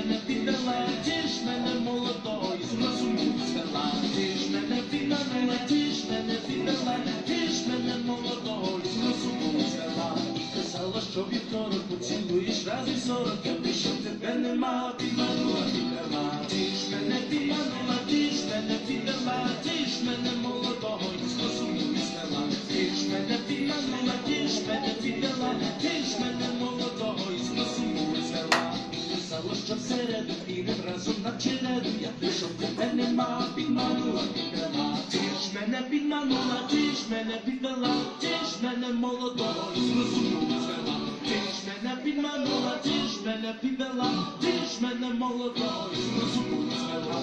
мене підвела, ти ж мене молодого і з розуму звела. Ти ж мене підманула, ти ж мене підвела, ти ж мене молодого і з розуму звела. І казала, що вівторок поцілуєш раз і 40, я пішов, тебе нема, підманула, підвела. Ти ж мене підманула, ти ж мене підвела, ти ж мене молодого і з розуму звела. Ти ж мене підманула, ти ж мене підвела, ти ж мене молодого і з розуму звела. Казала, що всереду підем разом на череду, я прийшов, тебе нема, підманула, підвела. Ти ж мене підманула, ти ж мене підвела, ти ж мене молодого і з розуму звела. Ти ж мене підманула, ти ж мене підвела, ти ж мене молодого і з розуму звела.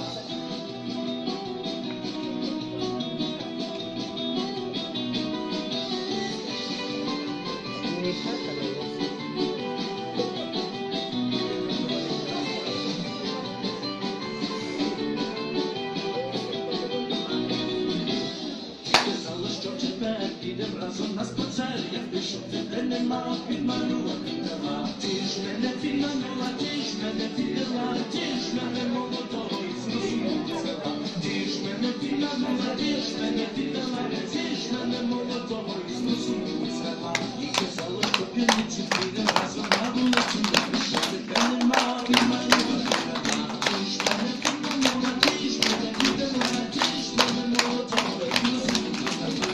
Підем разом на споцер, я прийшов, тебе нема, підманула, підвела. Ти ж мене підманула, ти ж мене підвела, ти ж мене молодого і з розуму звела. Ти ж мене підманула, ти ж мене підвела, ти ж мене молодого і з розуму звела. І казала, що п'яниці підем разом на вулицю, я прийшов, тебе нема, підманула, підвела. Ти ж мене підманула, ти ж мене підвела, ти ж мене молодого і з розуму звела.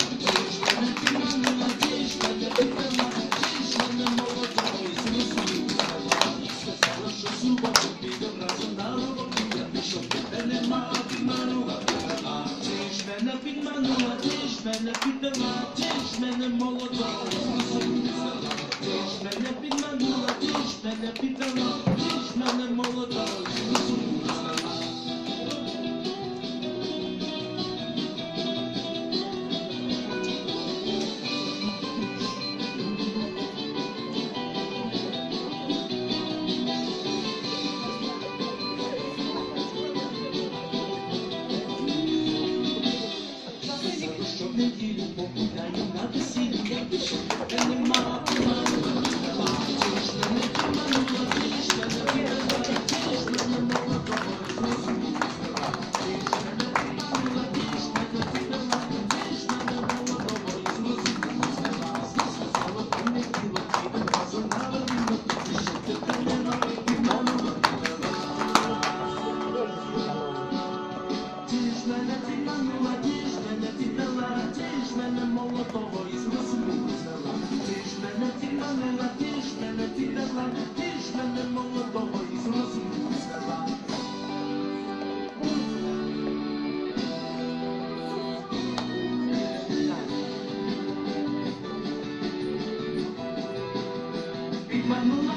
Підманула, ти ж мене підвела, ти ж мене молодого і з розуму звела. Ти ж мене підманула, ти ж мене підвела, ти ж мене молодого і з розуму звела. Неділю погуляю на весіллі, я пішов, тебе нема, підманула, підвела. Ти ж мене підманула, ти ж мене підвела, ти ж мене молодого і з розуму звела. Ти ж мене підманула, ти ж мене підвела, ти ж мене молодого і з розуму звела. Сказала, ти не діло, підем разом на весіллі, я пішов, тебе нема, підманула, підвела. Ти ж мене підманула, ти ж мене підвела, ти ж мене молодого і з розуму звела. Ти ж мене підманула, ти ж мене підвела, ти ж мене молодого і з розуму звела. Підманула,